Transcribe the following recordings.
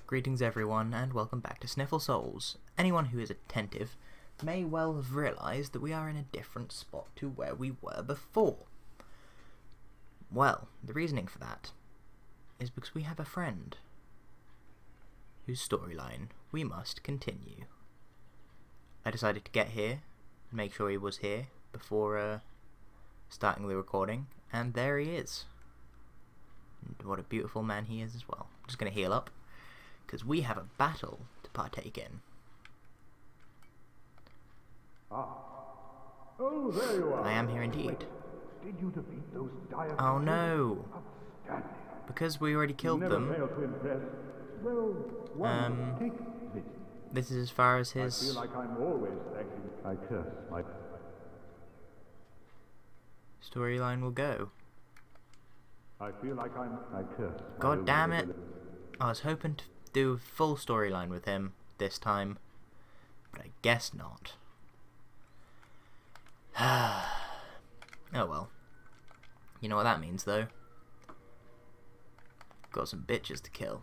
Greetings everyone, and welcome back to Sniffle Souls. Anyone who is attentive may well have realised that we are in a different spot to where we were before. Well, the reasoning for that is because we have a friend whose storyline we must continue. I decided to get here, make sure he was here before starting the recording, and there he is. And what a beautiful man he is as well. I'm just going to heal up, because we have a battle to partake in. Oh, there you are. I am here indeed. Did you defeat those dire Oh no! Outstanding. Because we already killed Never them. fail to impress. Well, take this. This is as far as I his... feel like I'm always thanking. I curse my... storyline will go. I feel like I curse. God damn it! I was hoping to do a full storyline with him this time, but I guess not. Oh well. You know what that means though. Got some bitches to kill.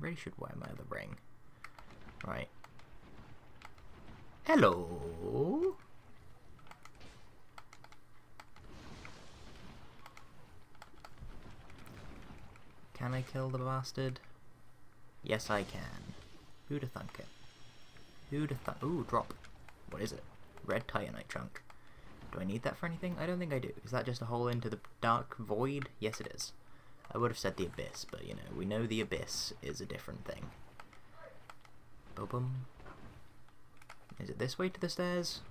Really should wear my other ring. Right. Hello. Can I kill the bastard? Yes, I can. Who'da thunk it? Who'da thunk? Ooh, drop. What is it? Red titanite chunk. Do I need that for anything? I don't think I do. Is that just a hole into the dark void? Yes, it is. I would have said the abyss, but you know, we know the abyss is a different thing. Boom. Is it this way to the stairs?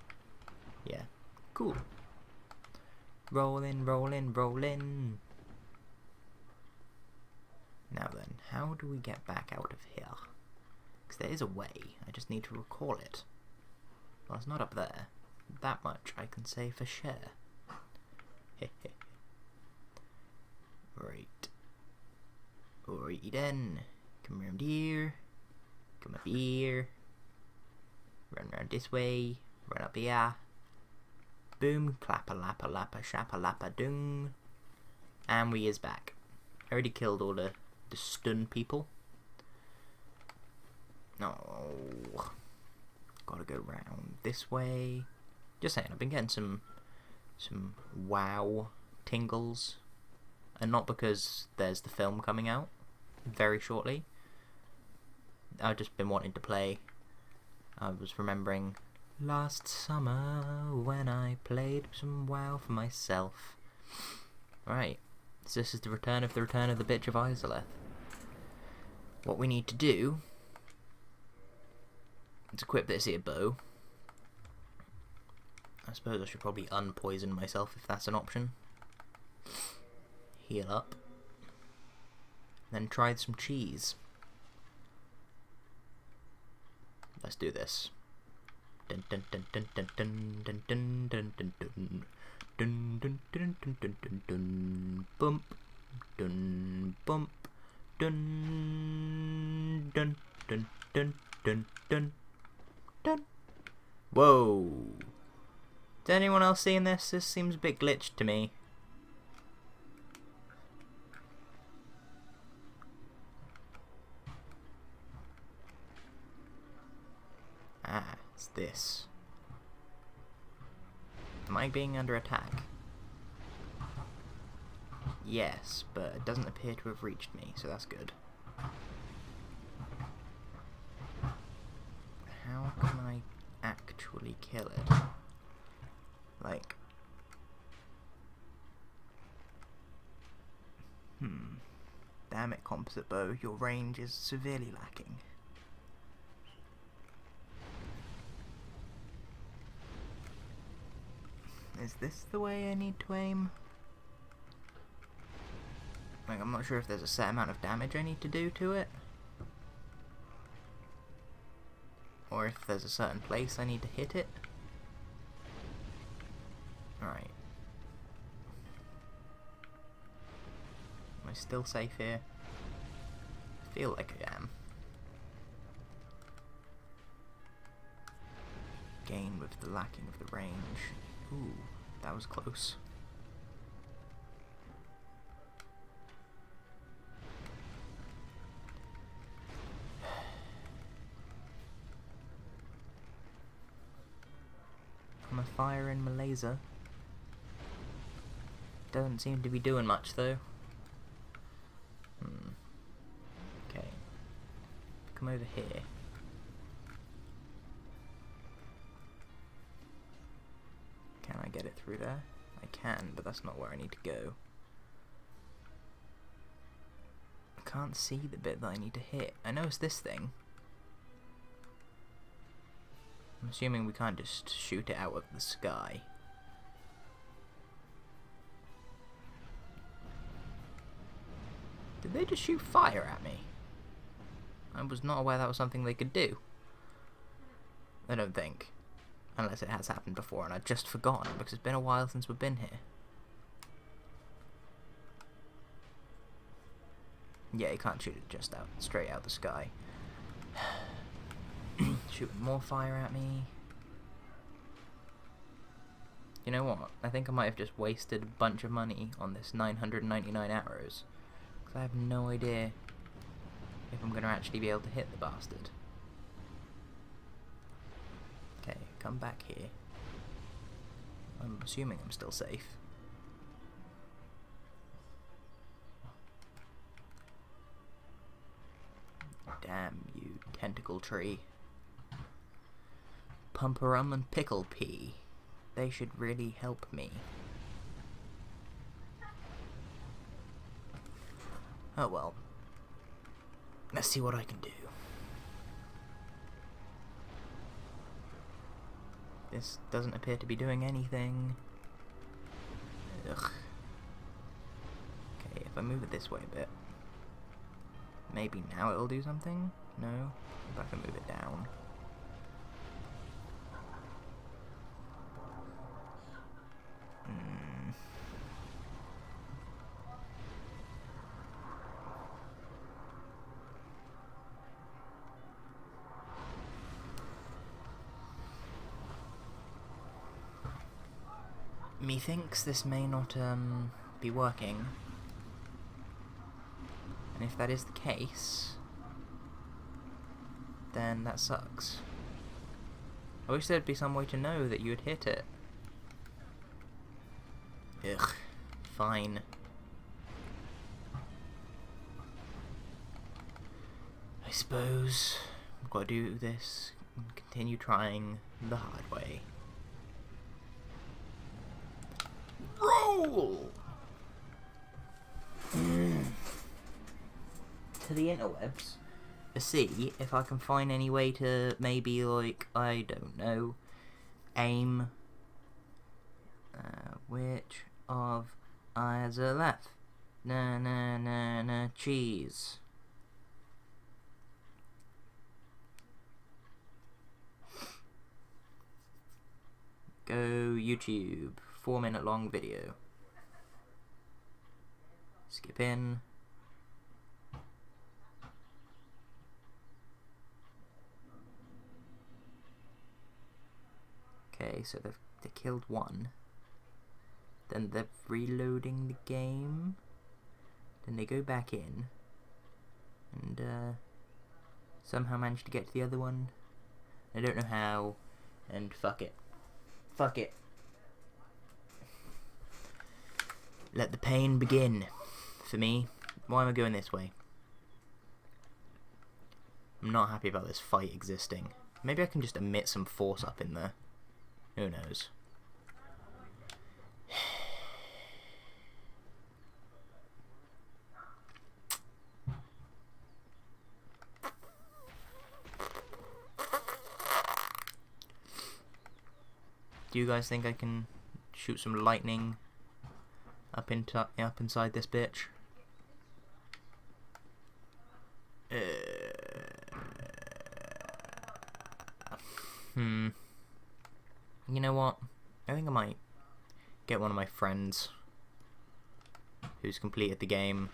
Yeah. Cool. Rollin', rollin', rollin'. Now then, how do we get back out of here? Because there is a way, I just need to recall it. Well, it's not up there. That much I can say for sure. Right. Alrighty then. Come around here. Come up here. Run around this way. Run up here. Boom. Clapper lapper lapper shapper lapper dung. And we is back. I already killed all the stun people. No. Gotta go round this way. Just saying, I've been getting some WoW tingles. And not because there's the film coming out very shortly. I've just been wanting to play. I was remembering last summer when I played some WoW for myself. Right. So this is the return of the bitch of Izalith. What we need to do is equip this here bow. I suppose I should probably unpoison myself if that's an option. Heal up. Then try some cheese. Let's do this. Dun dun dun dun dun dun dun dun dun dun dun. Dun dun dun dun dun dun dun bump dun bump dun dun dun dun dun dun dun. Whoa. Is anyone else seeing this? This seems a bit glitched to me. Ah, it's this. Am I being under attack? Yes, but it doesn't appear to have reached me, so that's good. How can I actually kill it? Like... Damn it, composite bow, your range is severely lacking. Is this the way I need to aim? Like, I'm not sure if there's a set amount of damage I need to do to it. Or if there's a certain place I need to hit it. Alright. Am I still safe here? I feel like I am. Gain with the lacking of the range. Ooh, that was close. fire in my laser. Don't seem to be doing much though. Okay. Come over here. Can I get it through there? I can, but that's not where I need to go. I can't see the bit that I need to hit. I know it's this thing. I'm assuming we can't just shoot it out of the sky. Did they just shoot fire at me? I was not aware that was something they could do. I don't think. Unless it has happened before and I've just forgotten because it's been a while since we've been here. Yeah, you can't shoot it just out, straight out the sky. Shooting more fire at me. You know what? I think I might have just wasted a bunch of money on this 999 arrows. Because I have no idea if I'm going to actually be able to hit the bastard. Okay, come back here. I'm assuming I'm still safe. Damn you, tentacle tree. Pumperum and pickle pea. They should really help me. Oh well. Let's see what I can do. This doesn't appear to be doing anything. Ugh. Okay, if I move it this way a bit. Maybe now it'll do something? No? If I can move it down. Methinks this may not be working, and if that is the case, then that sucks. I wish there'd be some way to know that you had hit it. Ugh, fine. I suppose I've got to do this and continue trying the hard way. Roll! To the interwebs to see if I can find any way to maybe, like, I don't know, aim which of eyes are left? Na na na na cheese. Go YouTube. 4-minute long video. Skip in. Okay, so they killed one. Then they're reloading the game. Then they go back in. And somehow manage to get to the other one. I don't know how. And fuck it. Fuck it. Let the pain begin. For me. Why am I going this way? I'm not happy about this fight existing. Maybe I can just emit some force up in there. Who knows? Do you guys think I can shoot some lightning up inside this bitch? You know what? I think I might get one of my friends who's completed the game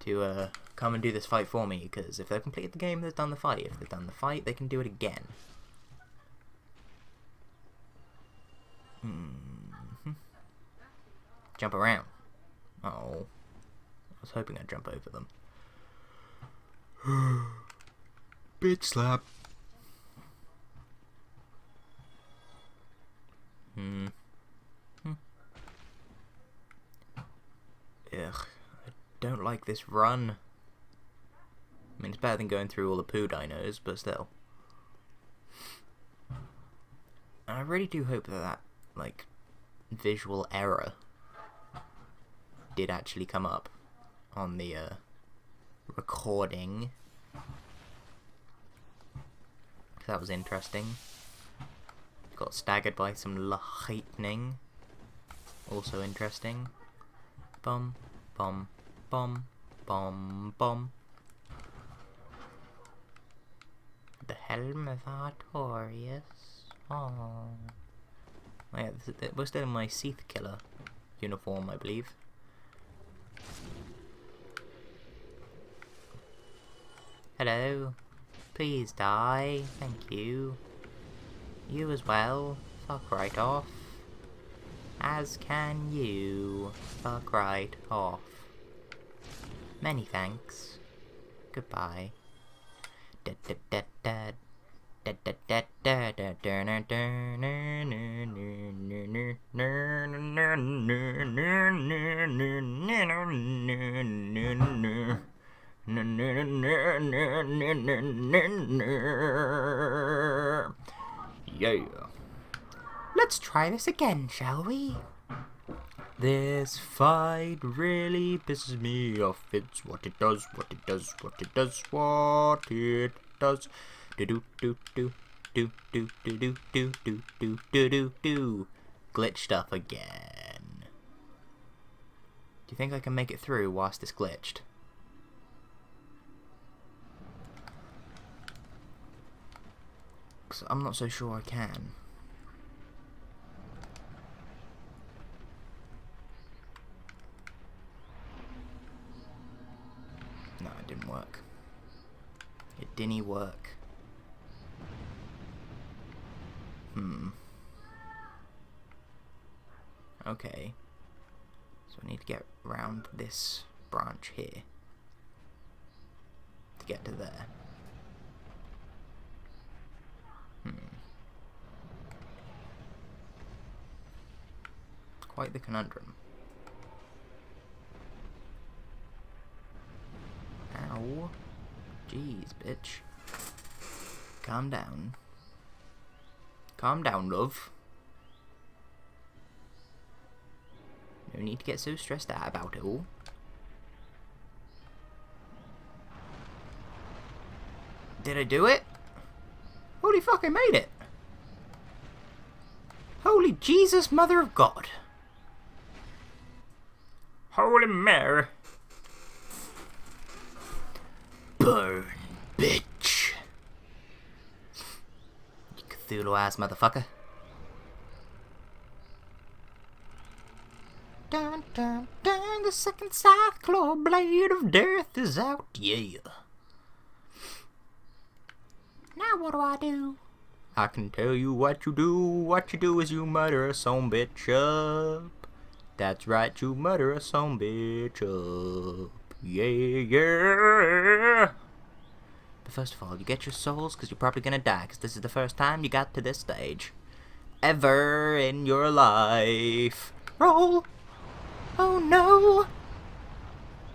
to come and do this fight for me, because if they've completed the game, they've done the fight. If they've done the fight, they can do it again. Jump around. Oh. I was hoping I'd jump over them. Bitch slap. Ugh, I don't like this run. I mean, it's better than going through all the poo dinos, but still. And I really do hope that, like, visual error did actually come up on the, recording. That was interesting. Got staggered by some lightning. Also interesting. Bum, bum, bum, bum, bum. The helm of Artorius. Oh. Yeah, we're still in my Seath Killer uniform, I believe. Hello. Please die. Thank you. You as well. Fuck right off. As can you. Fuck right off. Many thanks. Goodbye. Yeah. Let's try this again, shall we? This fight really pisses me off. It's what it does, what it does, what it does, what it does. Do do do do do do do do do do do do do do. Glitched up again. Do you think I can make it through whilst it's glitched? I'm not so sure I can. No, it didn't work. It didn't work. Okay. So I need to get round this branch here to get to there. Quite the conundrum. Ow. Jeez, bitch. Calm down. Calm down, love. No need to get so stressed out about it all. Did I do it? Holy fuck, I made it! Holy Jesus, Mother of God! Holy Mary! Burn, bitch! You Cthulhu-ass motherfucker. Dun dun dun, the second cyclo blade of death is out, yeah. Now what do? I can tell you what you do. What you do is you murder a son bitch up. That's right, you murder a son bitch up. Yeah, yeah. But first of all, you get your souls because you're probably gonna die because this is the first time you got to this stage. Ever in your life. Roll. Oh no.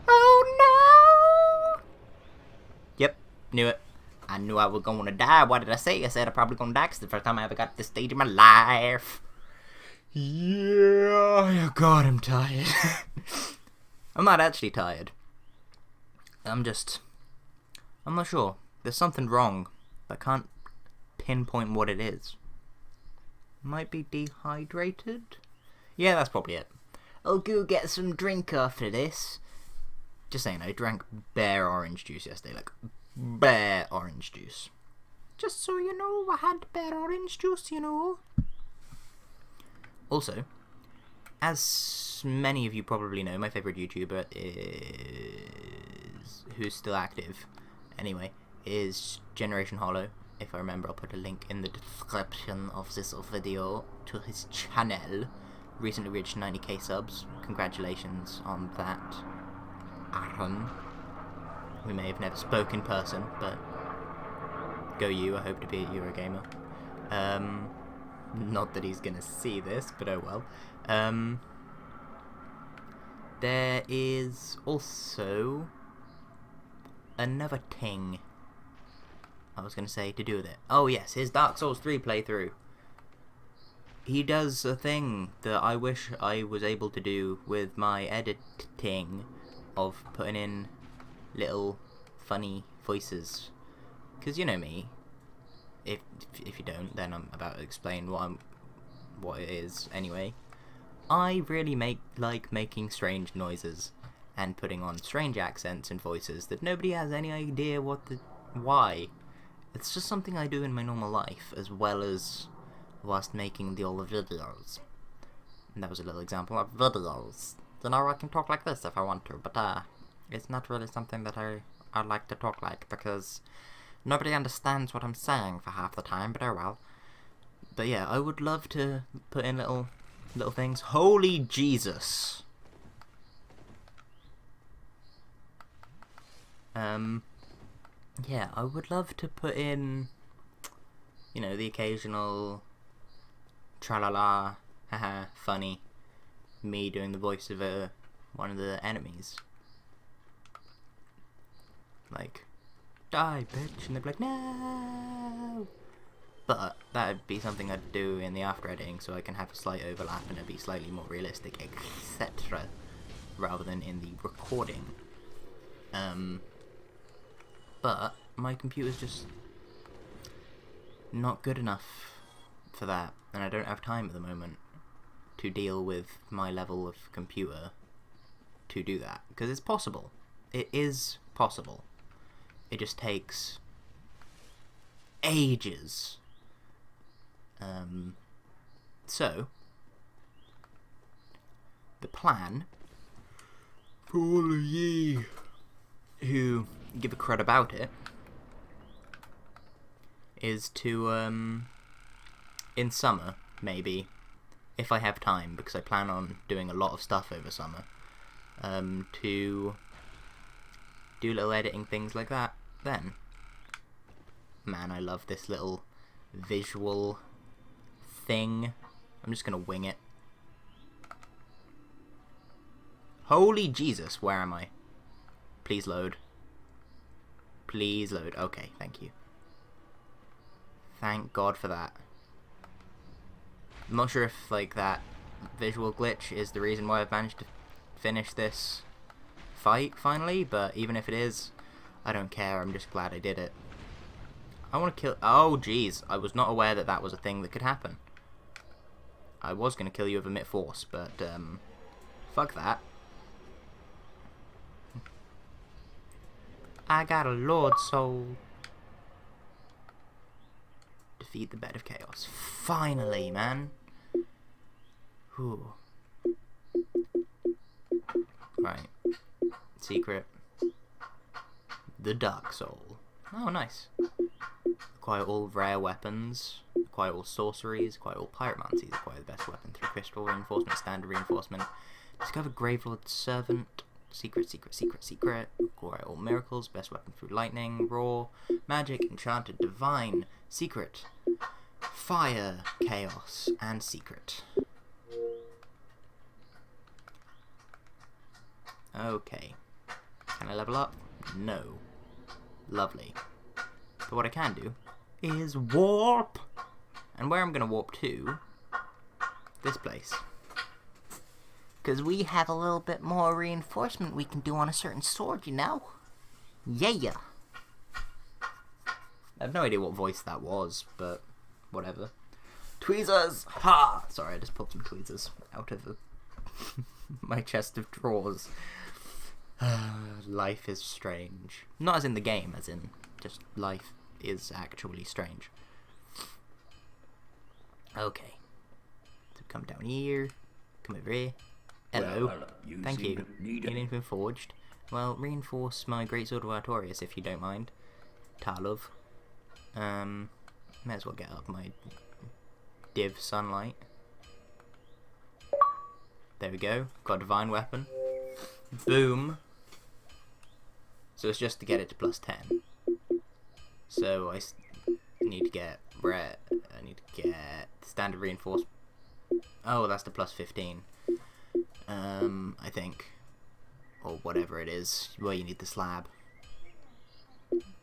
Oh no. Yep, knew it. I knew I was gonna die. What did I say? I said I'm probably gonna die because it's the first time I ever got to this stage in my life. Yeah, God, I'm tired. I'm not actually tired. I'm not sure. There's something wrong, but I can't pinpoint what it is. Might be dehydrated? Yeah, that's probably it. I'll go get some drink after this. Just saying, I drank bare orange juice yesterday, like bare orange juice. Just so you know, I had bare orange juice, you know. Also, as many of you probably know, my favourite YouTuber is... who's still active, anyway, is Generation Hollow. If I remember, I'll put a link in the description of this video to his channel. Recently reached 90k subs. Congratulations on that, Aaron. We may have never spoken in person, but go you. I hope to be a Eurogamer. Not that he's gonna see this, but oh well. There is also another thing I was gonna say to do with it. Oh yes, his Dark Souls 3 playthrough. He does a thing that I wish I was able to do with my editing of putting in little funny voices. Because you know me. If you don't, then I'm about to explain what it is anyway. I really like making strange noises and putting on strange accents and voices that nobody has any idea why. It's just something I do in my normal life, as well as whilst making the old videos. And that was a little example of videos. So now I can talk like this if I want to, but it's not really something that I like to talk like, because nobody understands what I'm saying for half the time, but oh well. But yeah, I would love to put in little things. Holy Jesus! Yeah, I would love to put in, you know, the occasional tra-la-la, haha, funny, me doing the voice of one of the enemies. Like, die, bitch, and they'd be like, no! But that'd be something I'd do in the after editing, so I can have a slight overlap and it'd be slightly more realistic, etc., rather than in the recording. But my computer's just not good enough for that, and I don't have time at the moment to deal with my level of computer to do that, because it's possible. It is possible. It just takes ages. So the plan for all of ye who give a crud about it is to in summer, maybe, if I have time, because I plan on doing a lot of stuff over summer, to do little editing things like that then. Man, I love this little visual thing. I'm just gonna wing it. Holy Jesus, where am I? Please load. Please load. Okay, thank you. Thank God for that. I'm not sure if, like, that visual glitch is the reason why I've managed to finish this fight, finally, but even if it is, I don't care, I'm just glad I did it. I want to kill... Oh, jeez, I was not aware that that was a thing that could happen. I was going to kill you with a Mit Force, but, fuck that. I got a Lord Soul. Defeat the Bed of Chaos. Finally, man. Whew. Right. Secret. The Dark Soul. Oh, nice. Acquire all rare weapons. Acquire all sorceries. Acquire all pyromancies. Acquire the best weapon through crystal reinforcement, standard reinforcement. Discover Gravelord's Servant. Secret, secret, secret, secret. Acquire all miracles. Best weapon through lightning. Raw. Magic. Enchanted. Divine. Secret. Fire. Chaos. And secret. Okay. Can I level up? No. Lovely. But what I can do is warp! And where I'm going to warp to, this place. Because we have a little bit more reinforcement we can do on a certain sword, you know? Yeah! I have no idea what voice that was, but whatever. Tweezers! Ha! Sorry, I just pulled some tweezers out of my chest of drawers. Life is strange. Not as in the game, as in just life is actually strange. Okay. So come down here. Come over here. Hello. Well, Thank you. Need Need anything forged? Well, reinforce my greatsword of Artorias if you don't mind. Tarlov. May as well get up my div sunlight. There we go. Got a divine weapon. Boom. So it's just to get it to +10. So I need to get bread. I need to get standard reinforced. Oh, that's the plus 15. I think. Or whatever it is. Well, you need the slab.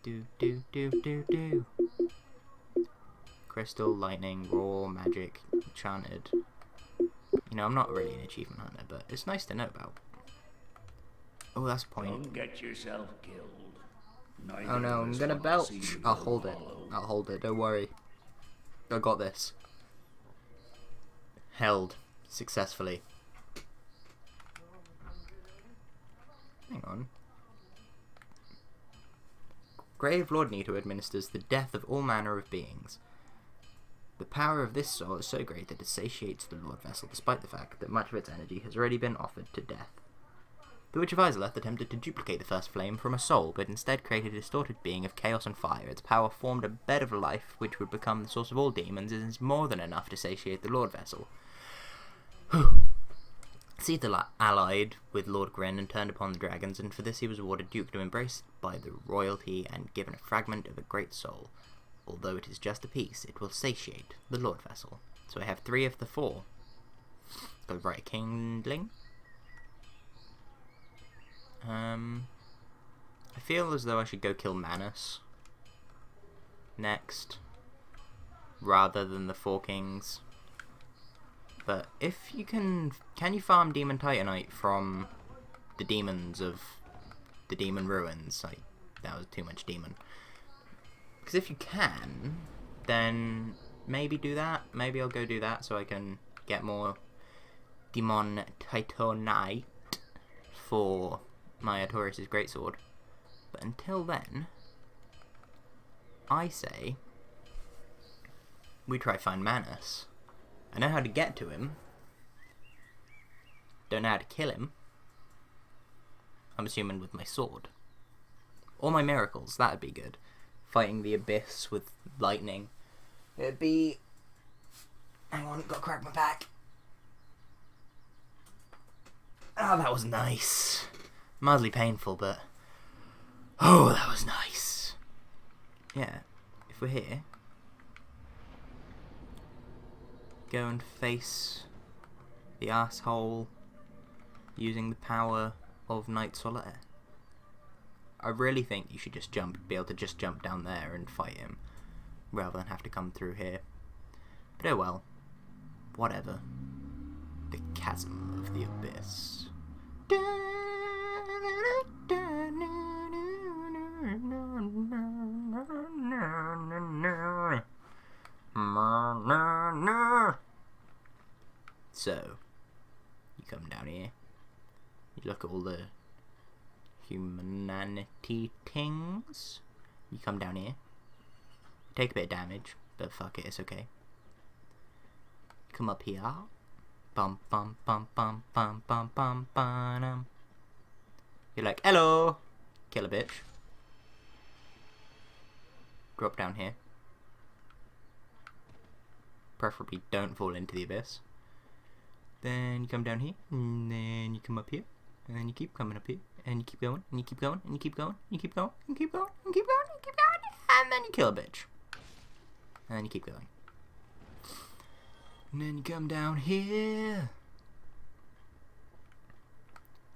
Do. Crystal, lightning, raw, magic, enchanted. You know, I'm not really an achievement hunter, but it's nice to know about. Oh, that's a point. Don't get yourself killed. Oh no, I'm gonna belch. I'll hold it. I'll hold it, don't worry. I got this. Held. Successfully. Hang on. Grave Lord Nito administers the death of all manner of beings. The power of this soul is so great that it satiates the Lord Vessel, despite the fact that much of its energy has already been offered to death. The Witch of Izalith attempted to duplicate the first flame from a soul, but instead created a distorted being of chaos and fire. Its power formed a bed of life, which would become the source of all demons, and is more than enough to satiate the Lord Vessel. Cetha allied with Lord Grin and turned upon the dragons, and for this he was awarded dukedom, embraced by the royalty, and given a fragment of a great soul. Although it is just a piece, it will satiate the Lord Vessel. So I have 3 of the 4. Go right, Kindling. I feel as though I should go kill Manus next, rather than the 4 kings. But if you can you farm Demon Titanite from the demons of the Demon Ruins? That was too much demon. Because if you can, then maybe do that. Maybe I'll go do that so I can get more Demon Titanite for my Artorias' greatsword. But until then, I say we try find Manus. I know how to get to him. Don't know how to kill him. I'm assuming with my sword. Or my miracles, that'd be good. Fighting the abyss with lightning. It'd be... Hang on, gotta crack my back. Oh, that was nice. Mildly painful, but... Oh, that was nice. Yeah, if we're here... Go and face the asshole using the power of Knight Solitaire. I really think you should just be able to just jump down there and fight him, rather than have to come through here. But oh well. Whatever. The chasm of the abyss. So, you come down here, you look at all the humanity things, you come down here, you take a bit of damage, but fuck it, it's okay. Come up here, bum bum bum bum bum bum bum bum. You're like, hello, kill a bitch. Drop down here. Preferably don't fall into the abyss. Then you come down here, and then you come up here, and then you keep coming up here, and you keep going, and you keep going, and you keep going, and you keep going, and you keep going, and you keep going, and you keep going, and then you kill a bitch. And then you keep going. And then you come down here.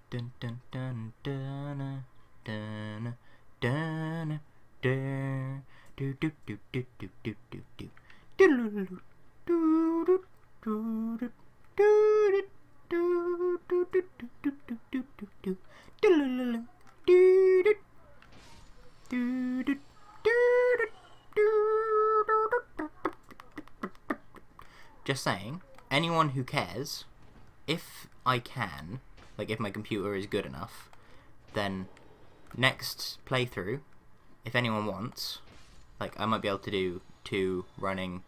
Dun dun dun dun dun dun dun do do do do do do do do do do do do. Just saying, anyone who cares, if I can, like if my computer is good enough, then next playthrough, if anyone wants, like I might be able to do 2 running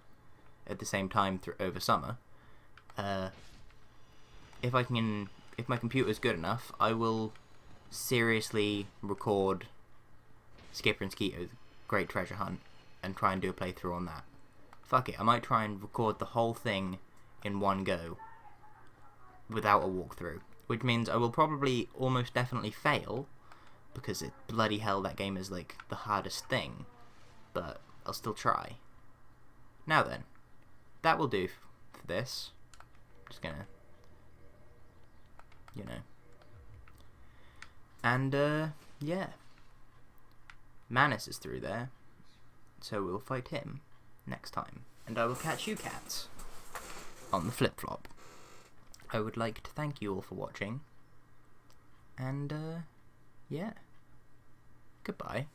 at the same time over summer. If my computer is good enough, I will seriously record Skipper and Skeeter's Great Treasure Hunt and try and do a playthrough on that. Fuck it, I might try and record the whole thing in one go without a walkthrough, which means I will probably almost definitely fail, because bloody hell that game is like the hardest thing, but I'll still try. Now then, that will do for this. Just gonna, you know. And, yeah. Manus is through there, so we'll fight him next time. And I will catch you cats on the flip-flop. I would like to thank you all for watching. And, yeah. Goodbye.